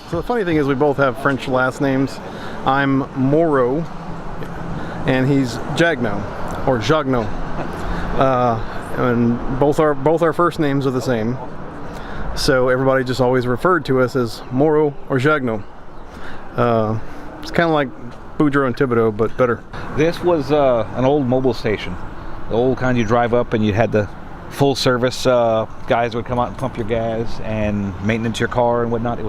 So the funny thing is we both have French last names. I'm Moreau, and he's Jagno, or Jagno. And both our first names are the same. So everybody just always referred to us as Moreau or Jagno. It's kind of like Boudreaux and Thibodeau, but better. This was an old mobile station. The old kind you drive up and you had the full service guys would come out and pump your gas and maintenance your car and whatnot. It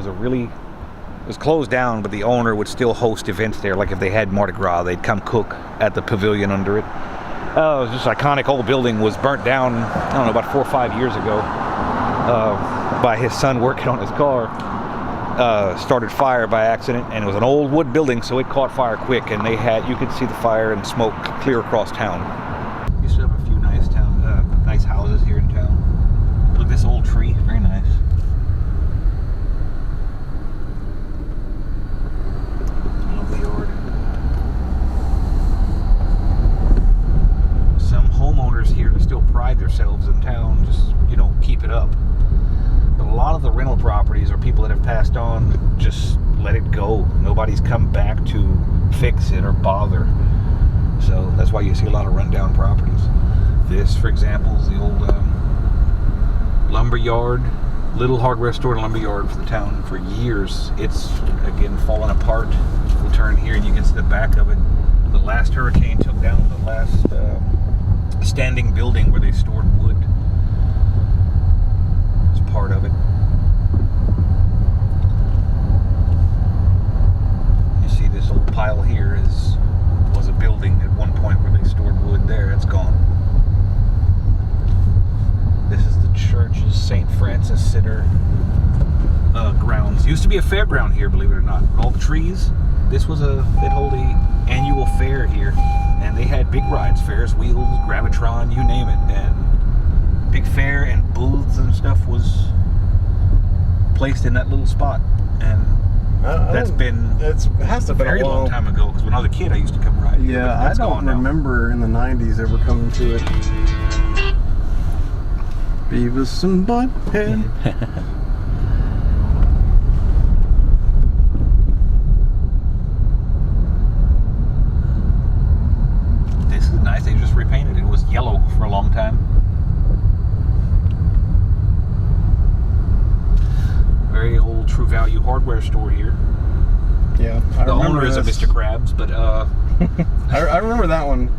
was closed down, but the owner would still host events there. Like if they had Mardi Gras, they'd come cook at the pavilion under it. It was just an iconic old building. Was burnt down, I don't know, about 4 or 5 years ago by his son working on his car. Started fire by accident, and it was an old wood building, so it caught fire quick, and you could see the fire and smoke clear across town. Used to have a few nice houses here in town. Look at this old tree, very nice. Lovely yard. Some homeowners here still pride themselves in town, just, keep it up. But a lot of the rental properties or people that have passed on just let it go. Nobody's come back to fix it or bother. So that's why you see a lot of rundown properties. This, for example, is the old lumber yard, little hardware store and lumber yard for the town for years. It's, again, fallen apart. We'll turn here and you can see the back of it. The last hurricane took down the last standing building where they stored wood. It's part of it. You see this old pile here was a building at one point where they stored wood there. It's gone. This is the church's St. Francis Sitter grounds. Used to be a fairground here, believe it or not. All the trees. They'd hold the annual fair here, and they had big rides, Ferris wheels, Gravitron, you name it, and big fair and booths and stuff was placed in that little spot. And it has to be a very long time ago, because when I was a kid I used to come ride. Yeah, I don't remember in the 90s ever coming to it. Beavis and Butthead. This is nice. They just repainted it. It was yellow for a long time. Very old True Value hardware store here. Yeah, the owner is a Mr. Krabs, but I remember that one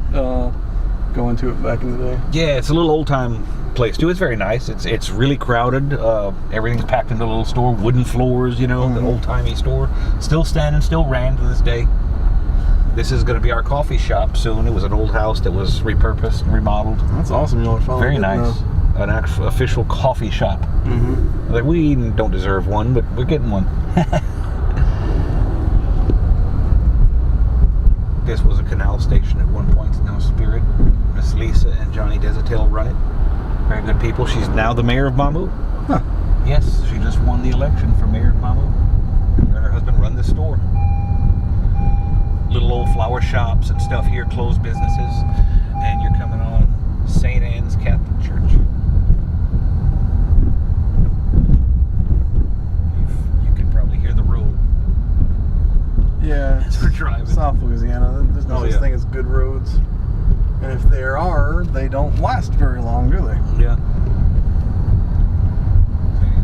going to it back in the day. Yeah, it's a little old time place too. It's very nice. It's really crowded. Everything's packed into a little store. Wooden floors, the old timey store. Still standing, still ran to this day. This is going to be our coffee shop soon. It was an old house that was repurposed and remodeled. That's awesome. Very nice. An actual official coffee shop. Mm-hmm. Like, we don't deserve one, but we're getting one. This was a canal station at one point. Now Spirit. Miss Lisa and Johnny Desautel run it. Very good people. She's now the mayor of Mamou. Huh. Yes, she just won the election for mayor of Mamou. Her and her husband run this store. Little old flower shops and stuff here, closed businesses. And you're coming on St. Anne's Catholic Church. You can probably hear the road. Yeah, as we're driving. South Louisiana. There's no such thing as good roads. And if there are, they don't last very long, do they? Yeah.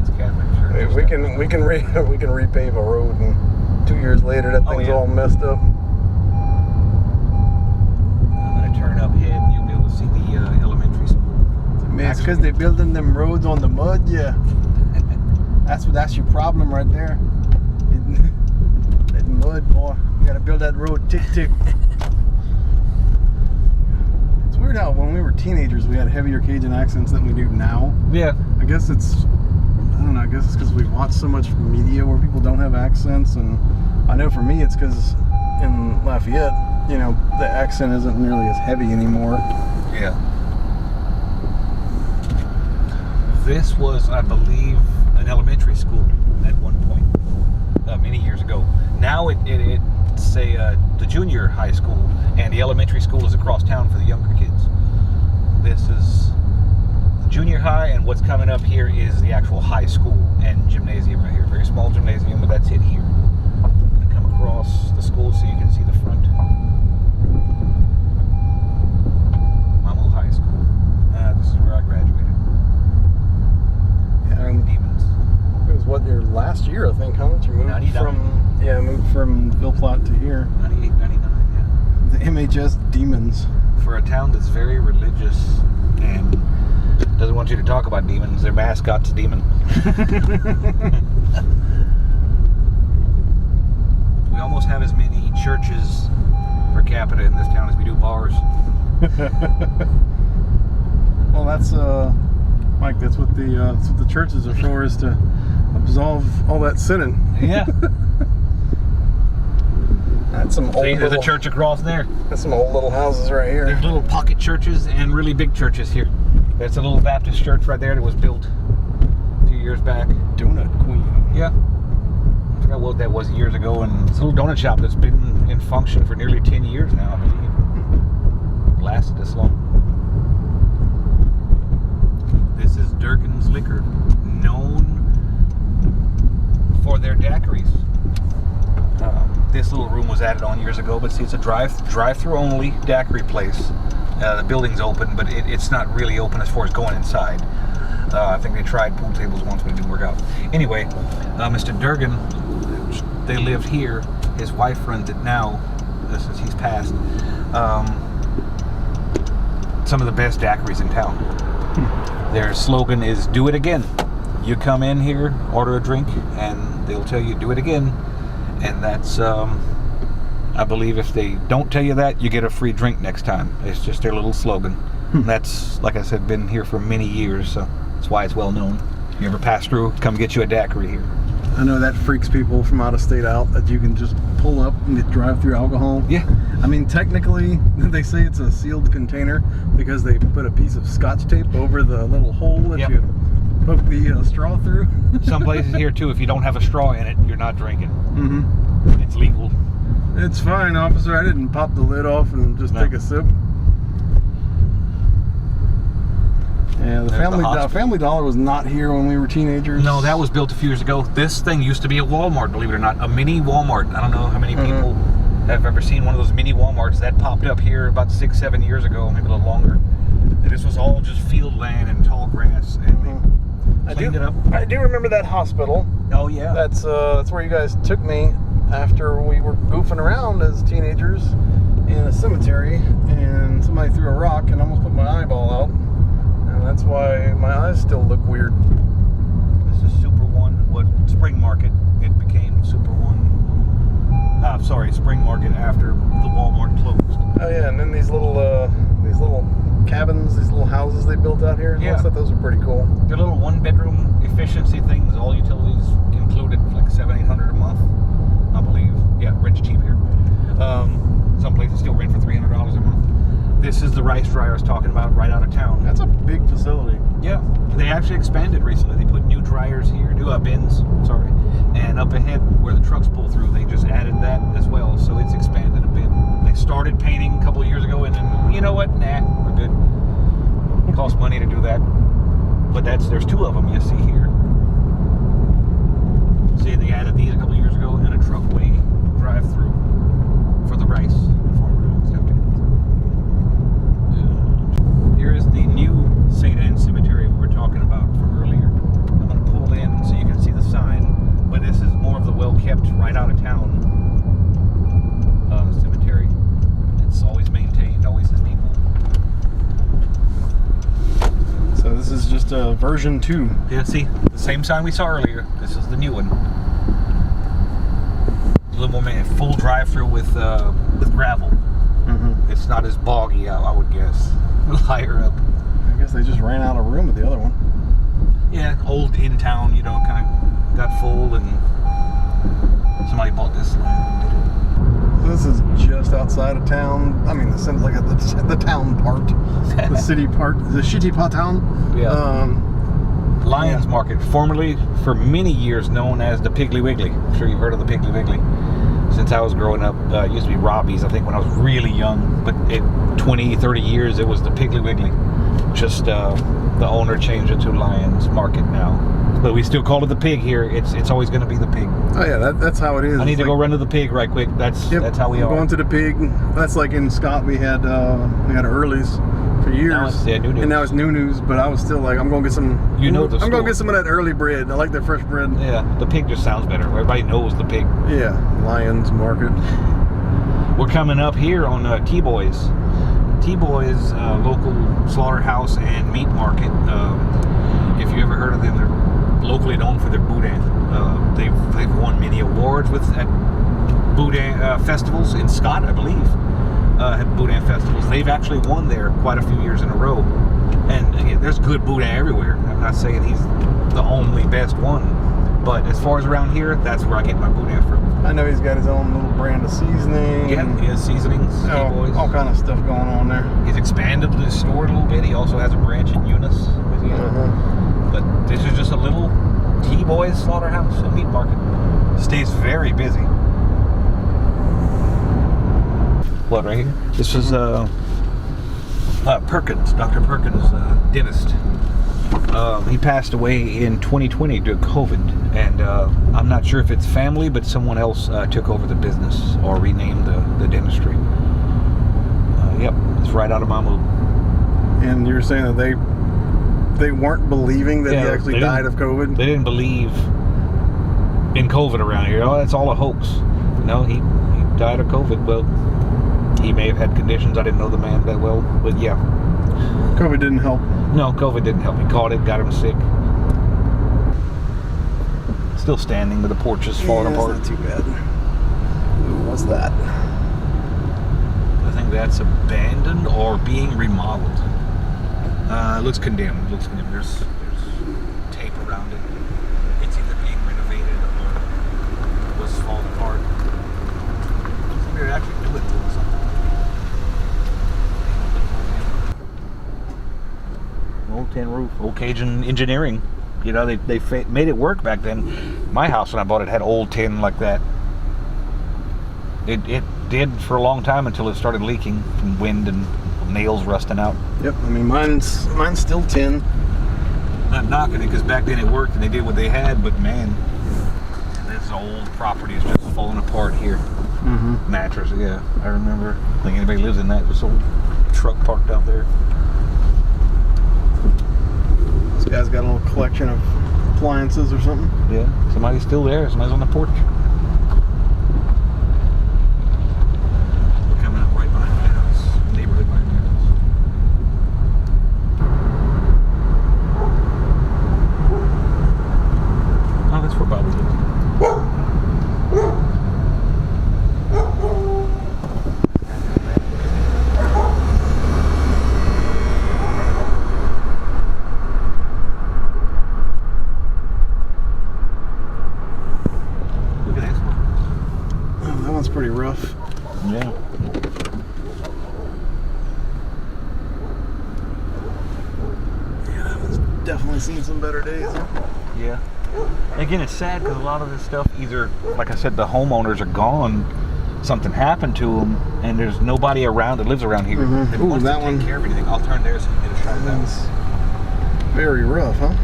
It's Catholic Church. Hey, we can repave a road, and 2 years later that thing's all messed up. I'm gonna turn up ahead, and you'll be able to see the elementary school. Man, it's because they're building them roads on the mud. Yeah. That's your problem right there. That mud, boy. You gotta build that road. Tick tick. It's weird how when we were teenagers we had heavier Cajun accents than we do now. Yeah. I guess it's because we watch so much media where people don't have accents, and I know for me it's because in Lafayette, the accent isn't nearly as heavy anymore. Yeah. This was, I believe, an elementary school at one point, many years ago. Now it's the junior high school, and the elementary school is across town for the younger kids. This is the junior high, and what's coming up here is the actual high school and gymnasium right here. Very small gymnasium, but that's it here. I'm going to come across the school so you can see the front. Mamou High School. This is where I graduated. Yeah, Demons. it was what, your last year, I think, huh? That you moved 99. moved from Ville Platte to here. 98, 99, yeah. The MHS Demons. For a town that's very religious and doesn't want you to talk about demons, their mascot's a demon. We almost have as many churches per capita in this town as we do bars. Well, that's Mike. That's what the churches are for, is to absolve all that sinning. Yeah. That's some old. See, there's a church across there. That's some old little houses right here. There's little pocket churches and really big churches here. There's a little Baptist church right there that was built a few years back. Donut Queen. Yeah. I forgot what that was years ago, and it's a little donut shop that's been in function for nearly 10 years now, I believe. Lasted this long. This is Durkin's Liquor, known for their daiquiris. This little room was added on years ago, but see, it's a drive-through only daiquiri place. The building's open, but it's not really open as far as going inside. I think they tried pool tables once, but it didn't work out. Anyway, Mr. Durgan, they lived here. His wife runs it now, since he's passed. Some of the best daiquiris in town. Their slogan is "Do it again." You come in here, order a drink, and they'll tell you "Do it again." And that's, I believe if they don't tell you that, you get a free drink next time. It's just their little slogan. That's, like I said, been here for many years, so that's why it's well known. If you ever pass through, come get you a daiquiri here. I know that freaks people from out of state out, that you can just pull up and get drive-through alcohol. Yeah. I mean, technically, they say it's a sealed container because they put a piece of Scotch tape over the little hole that Yep. you poke the straw through. Some places here, too, if you don't have a straw in it, you're not drinking. Mm-hmm. It's legal. It's fine, officer. I didn't pop the lid off and just take a sip. Yeah, the Family Dollar was not here when we were teenagers. No, that was built a few years ago. This thing used to be a Walmart, believe it or not. A mini Walmart. I don't know how many people have ever seen one of those mini Walmarts. That popped up here about 6-7 years ago, maybe a little longer. And this was all just field land and tall grass. And they cleaned it up. I do remember that hospital. Oh, yeah. That's where you guys took me after we were goofing around as teenagers in a cemetery, and somebody threw a rock and almost put my eyeball out. And that's why my eyes still look weird. This is Super One, Spring Market. It became Super One. Spring Market after the Walmart closed. Oh yeah, and then these little cabins, these little houses they built out here. Yeah. I thought those were pretty cool. They're little one-bedroom efficiency things, all utilities included, like $700-800 a month, I believe. Yeah, rent's cheap here. Some places still rent for $300 a month. This is the rice dryer I was talking about, right out of town. That's a big facility. Yeah, they actually expanded recently. They put new dryers here, new bins, sorry, and up ahead where the trucks pull through, they just added that as well, so it's expanded a bit. They started painting a couple of years ago, and then, you know what, nah, we're good. It costs money to do that, but there's two of them you see here. See, they added these a couple of years ago, and a truckway drive-through for the rice farmers have to go through. Here is the new Cemetery we were talking about from earlier. I'm going to pull in so you can see the sign, but this is more of the well-kept, right out of town cemetery. It's always maintained, always has people. So this is just a version 2. Yeah, see, the same sign we saw earlier. This is the new one. A little more full drive-through with gravel. Mm-hmm. It's not as boggy, I would guess. A little higher up. I guess they just ran out of room at the other one. Yeah, old in town, you know, kind of got full, and somebody bought this land. This is just outside of town. I mean, the town part, the city part, the shitty part town. Yeah. Lions Market, formerly for many years known as the Piggly Wiggly. I'm sure you've heard of the Piggly Wiggly. Since I was growing up, it used to be Robbie's, I think, when I was really young. But 20, 30 years, it was the Piggly Wiggly. Just the owner changed it to Lions Market now. But we still call it the Pig here. It's always going to be the Pig. Oh yeah, that's how it is. I need to go run to the Pig right quick. That's how we are. Going to the Pig. That's like in Scott. We had Early's for years. Now it's New News. And now it's New News. But I was still like, I'm gonna get some. I'm gonna get some of that early bread. I like their fresh bread. Yeah, the Pig just sounds better. Everybody knows the Pig. Yeah, Lions Market. We're coming up here on T-Boys. T-Boys, local slaughterhouse and meat market. If you ever heard of them, they're locally known for their boudin. They've won many awards at boudin festivals in Scott, I believe. Had boudin festivals. They've actually won there quite a few years in a row. And again, there's good boudin everywhere. I'm not saying he's the only best one, but as far as around here, that's where I get my boudin from. I know he's got his own little brand of seasoning. Yeah, he has seasonings. T-Boys. All kind of stuff going on there. He's expanded his store a little bit. He also has a branch in Eunice, Louisiana. But this is just a little T-Boys slaughterhouse and meat market. Stays very busy. What, right here? This is Perkins, Dr. Perkins, dentist. He passed away in 2020 due to COVID, and I'm not sure if it's family, but someone else took over the business or renamed the dentistry. Yep, it's right out of Mamou. And you were saying that they weren't believing that he actually died of COVID? They didn't believe in COVID around here. Oh, that's all a hoax. No, he died of COVID. Well, he may have had conditions. I didn't know the man that well, but yeah. COVID didn't help. No, COVID didn't help. He caught it, got him sick. Still standing, but the porch is falling apart. Not too bad. Ooh, what's that? I think that's abandoned or being remodeled. It looks condemned. There's tape around it. It's either being renovated or was falling apart. They're actually doing something. Old tin roof, old Cajun engineering. You know, they made it work back then. My house when I bought it had old tin like that. It did for a long time until it started leaking from wind and nails rusting out. Yep, I mean mine's still tin. Not knocking it because back then it worked and they did what they had, but man, this old property is just falling apart here. Mm-hmm. Mattress, yeah, I remember. I think anybody lives in that. This old truck parked out there. This guy's got a little collection of appliances or something. Yeah, somebody's still there. Somebody's on the porch. We're coming up right behind my house. Neighborhood behind my house. Oh, that's where Bobby lives. Pretty rough. Yeah. Yeah, that one's definitely seen some better days. Yeah. Again, it's sad because a lot of this stuff, either, like I said, the homeowners are gone, something happened to them, and there's nobody around that lives around here. Mm-hmm. Ooh, that one. Take care of anything. I'll turn there so you can get a shot of that. Very rough, huh?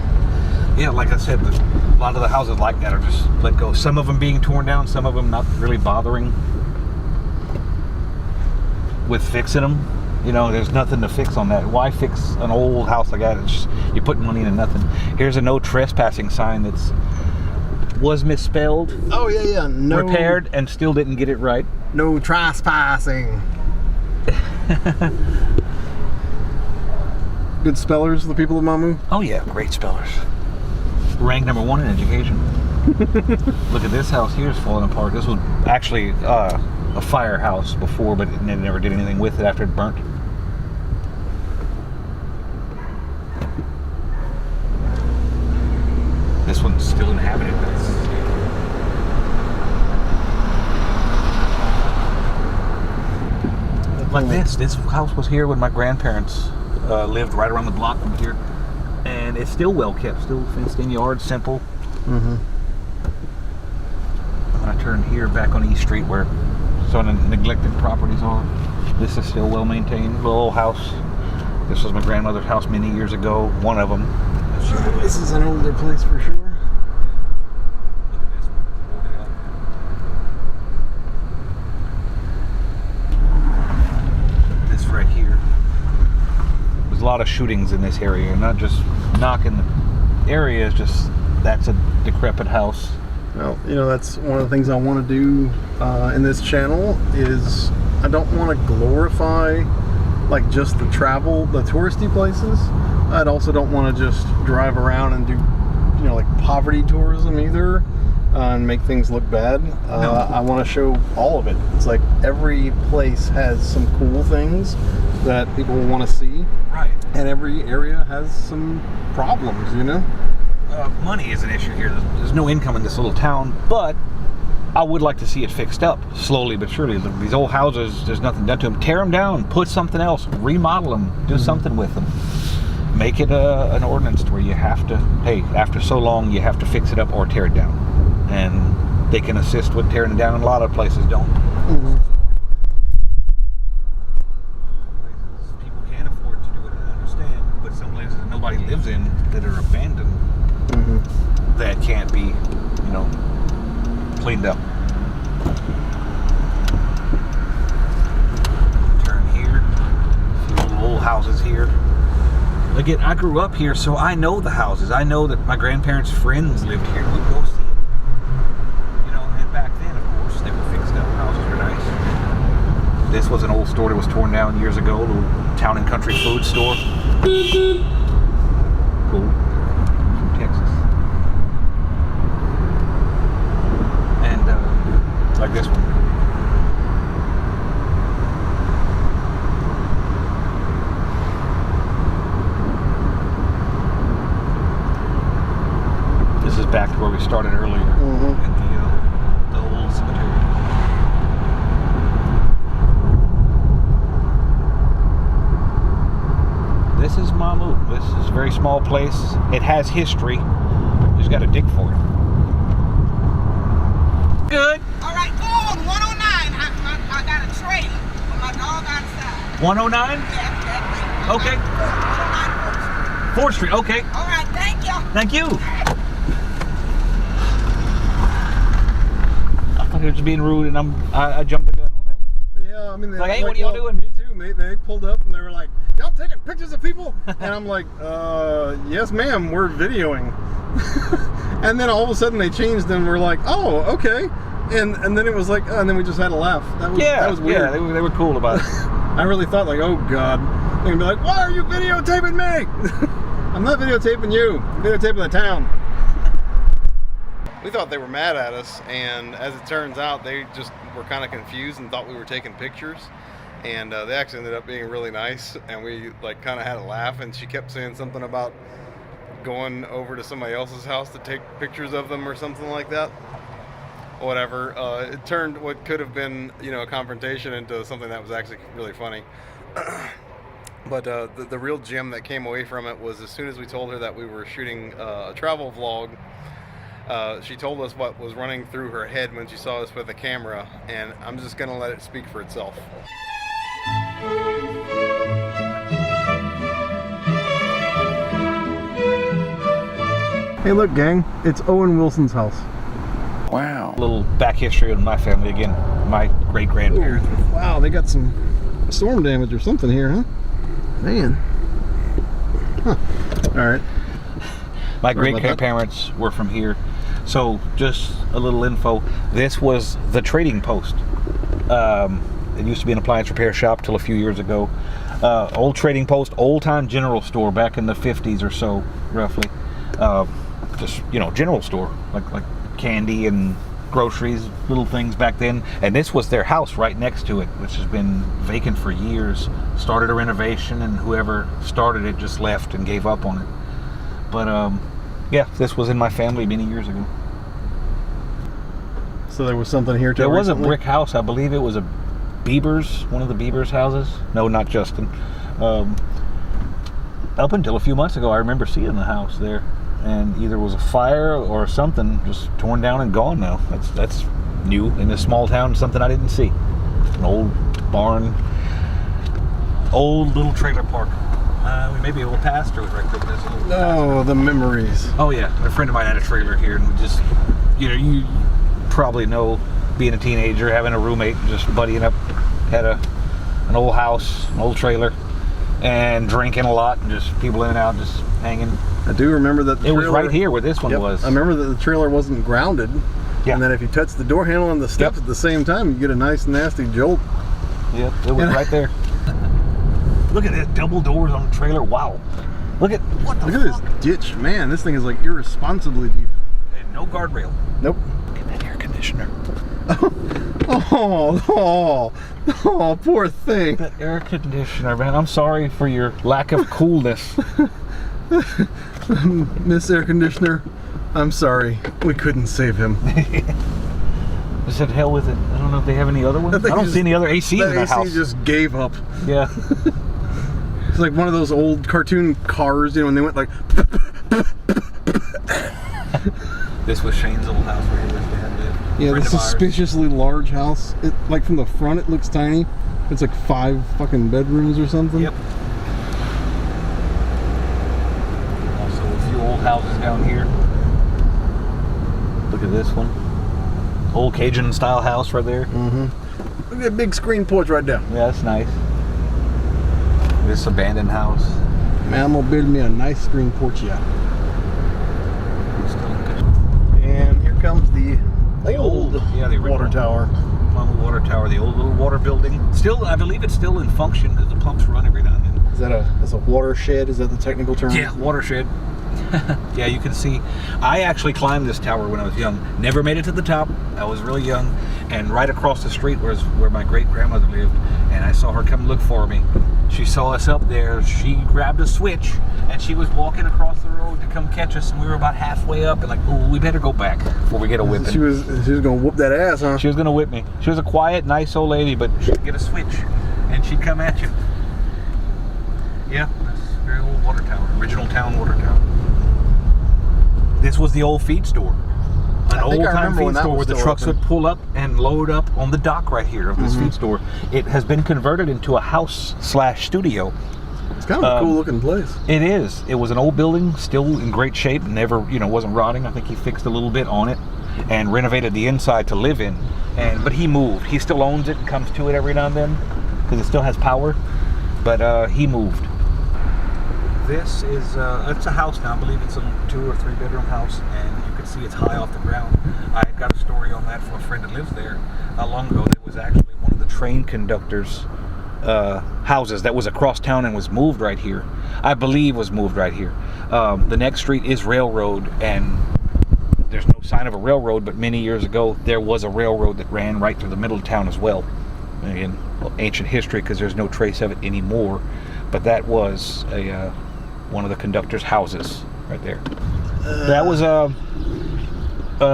Yeah, like I said, a lot of the houses like that are just let go. Some of them being torn down, some of them not really bothering with fixing them. You know, there's nothing to fix on that. Why fix an old house like that? It's just, you put money into nothing. Here's a no trespassing sign that's was misspelled. Oh yeah. No, repaired and still didn't get it right. No trespassing. Good spellers, the people of Mamou? Oh yeah, great spellers. Ranked #1 in education. Look at this house here is falling apart. This was actually a firehouse before, but it never did anything with it after it burnt. This one's still inhabited. Like this house was here when my grandparents lived right around the block from here, and it's still well kept, still fenced in yard, simple. Mm-hmm. I turned here back on East Street where some of the neglected properties are. This is still well maintained, little old house. This was my grandmother's house many years ago. One of them. This is an older place for sure. Look at this one. This right here. There's a lot of shootings in this area. Not just knocking the area, it's just that's a decrepit house. Well, you know, that's one of the things I want to do in this channel is I don't want to glorify like just the travel, the touristy places. I also don't want to just drive around and do, you know, like poverty tourism either and make things look bad. No. I want to show all of it. It's like every place has some cool things that people want to see. Right. And every area has some problems, you know? Money is an issue here. There's no income in this little town, but I would like to see it fixed up slowly but surely. These old houses, there's nothing done to them. Tear them down, put something else, remodel them, do something with them. Make it an ordinance to where you have to, hey, after so long, you have to fix it up or tear it down. And they can assist with tearing it down, and a lot of places don't. Mm-hmm. Places people can't afford to do it, I understand, but some places that nobody lives in that are abandoned, that can't be, you know, cleaned up. Turn here. A few little old houses here. Again, I grew up here, so I know the houses. I know that my grandparents' friends lived here. We'd go see it. You know, and back then, of course, they were fixed up. Houses were nice. This was an old store that was torn down years ago. A little town and country food store. Cool. From Texas. Like this one. This is back to where we started earlier at the old cemetery. This is Mamou. This is a very small place. It has history. You just got to dig for it. Good. All right, go on 109. I got a trailer with my dog outside. 109? Yeah, Okay. 109 4th Street. Okay. All right, thank you. Thank you. I thought he was being rude, and I jumped the gun on that one. Yeah, I mean, Like, hey, what are y'all doing? Me too. They pulled up and they were like, "Y'all taking pictures of people?" And I'm like, "Yes, ma'am. We're videoing." And then all of a sudden they changed and we're like, "Oh, okay." And then it was like, and then we just had a laugh. That was weird. Yeah, they were cool about it. I really thought like, "Oh God," they're gonna be like, "Why are you videotaping me?" I'm not videotaping you. I'm videotaping the town. We thought they were mad at us, and as it turns out, they just were kind of confused and thought we were taking pictures. And they actually ended up being really nice, and we like kind of had a laugh. And she kept saying something about going over to somebody else's house to take pictures of them or something like that. Whatever. It turned what could have been, you know, a confrontation into something that was actually really funny. But the real gem that came away from it was as soon as we told her that we were shooting a travel vlog, she told us what was running through her head when she saw us with a camera, and I'm just going to let it speak for itself. Hey look gang, it's Owen Wilson's house. Wow. A little back history of my family again. My great-grandparents. Ooh, wow, they got some storm damage or something here, huh? Man. Huh. Alright. My great-grandparents were from here. So just a little info. This was the trading post. It used to be an appliance repair shop till a few years ago. Old trading post, old-time general store back in the 50s or so, roughly. Just, you know, general store, like candy and groceries, little things back then. And this was their house right next to it, which has been vacant for years. Started a renovation, and whoever started it just left and gave up on it. But yeah, this was in my family many years ago. So there was something here too. There was a brick house. I believe it was a Bieber's, one of the Bieber's houses. No, not Justin. Up until a few months ago, I remember seeing the house there, and either it was a fire or something just torn down and gone now. That's new in this small town. Something I didn't see. An old barn, old little trailer park. We may be a little past or right there. There's a little Oh, the memories. Oh yeah, a friend of mine had a trailer here, and we just, you probably know, being a teenager, having a roommate, just buddying up, had an old house, an old trailer, and drinking a lot, and just people in and out, just hanging. I do remember that the It trailer, was right here where this one Yep, was. I remember that the trailer wasn't grounded. Yeah. And then if you touch the door handle and the steps Yep. at the same time, you get a nice nasty jolt. Yep, it was right there. Look at it, double doors on the trailer. Wow. Look at what the Look at fuck? this ditch, man. This thing is like irresponsibly deep. And no guardrail. Nope. Look at that air conditioner. Oh, poor thing. That air conditioner, man. I'm sorry for your lack of coolness. Miss Air Conditioner, I'm sorry. We couldn't save him. I said, hell with it. I don't know if they have any other ones. I don't see any other ACs in that AC house. just gave up. Yeah. It's like one of those old cartoon cars, you know, when they went like. This was Shane's old house where he lived. Yeah, the suspiciously large house. It, like from the front, it looks tiny. It's like 5 fucking bedrooms or something. Yep. Also, a few old houses down here. Look at this one. Old Cajun style house right there. Mm-hmm. Look at that big screen porch right there. Yeah, that's nice. This abandoned house. Mamou build me a nice screen porch, yeah. And here comes the old water tower. Mamou water tower, the old little water building. Still, I believe it's still in function. The pumps run every now and then. Is that a watershed? Is that the technical term? Yeah, watershed. Yeah, you can see. I actually climbed this tower when I was young. Never made it to the top. I was really young. And right across the street was where my great-grandmother lived. And I saw her come look for me. She saw us up there. She grabbed a switch. And she was walking across the road to come catch us. And we were about halfway up. And like, oh, we better go back before we get a whipping. She was going to whoop that ass, huh? She was going to whip me. She was a quiet, nice old lady. But she'd get a switch. And she'd come at you. Yeah, that's a very old water tower. Original town water tower. This was the old feed store. An old-time feed store where the trucks would pull up and load up on the dock right here of this feed store. It has been converted into a house/studio. It's kind of a cool-looking place. It is. It was an old building, still in great shape, never, wasn't rotting. I think he fixed a little bit on it and renovated the inside to live in. But he moved. He still owns it and comes to it every now and then because it still has power. But he moved. This is it's a house now. I believe it's a 2 or 3 bedroom house, and you can see it's high off the ground. I got a story on that from a friend that lives there not long ago. It was actually one of the train conductors' houses that was across town and was moved right here. I believe was moved right here. The next street is railroad, and there's no sign of a railroad, but many years ago there was a railroad that ran right through the middle of town as well. Again, ancient history because there's no trace of it anymore, but that was one of the conductor's houses right there. That was a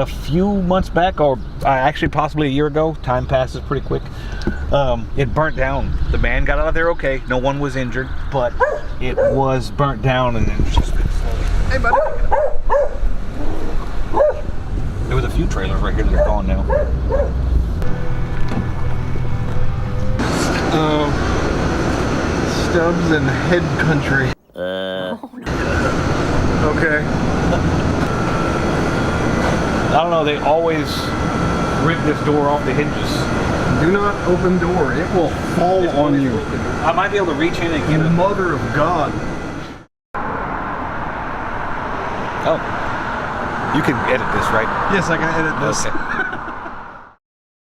few months back, or actually possibly a year ago. Time passes pretty quick. It burnt down. The man got out of there okay. No one was injured, but it was burnt down and then just been slowly. Hey, buddy. There was a few trailers right here that are gone now. Stubs and head country. Okay. I don't know, they always rip this door off the hinges. Do not open door. It will fall on you. I might be able to reach in and get it. Mother of God. Oh. You can edit this, right? Yes, I can edit this. Okay.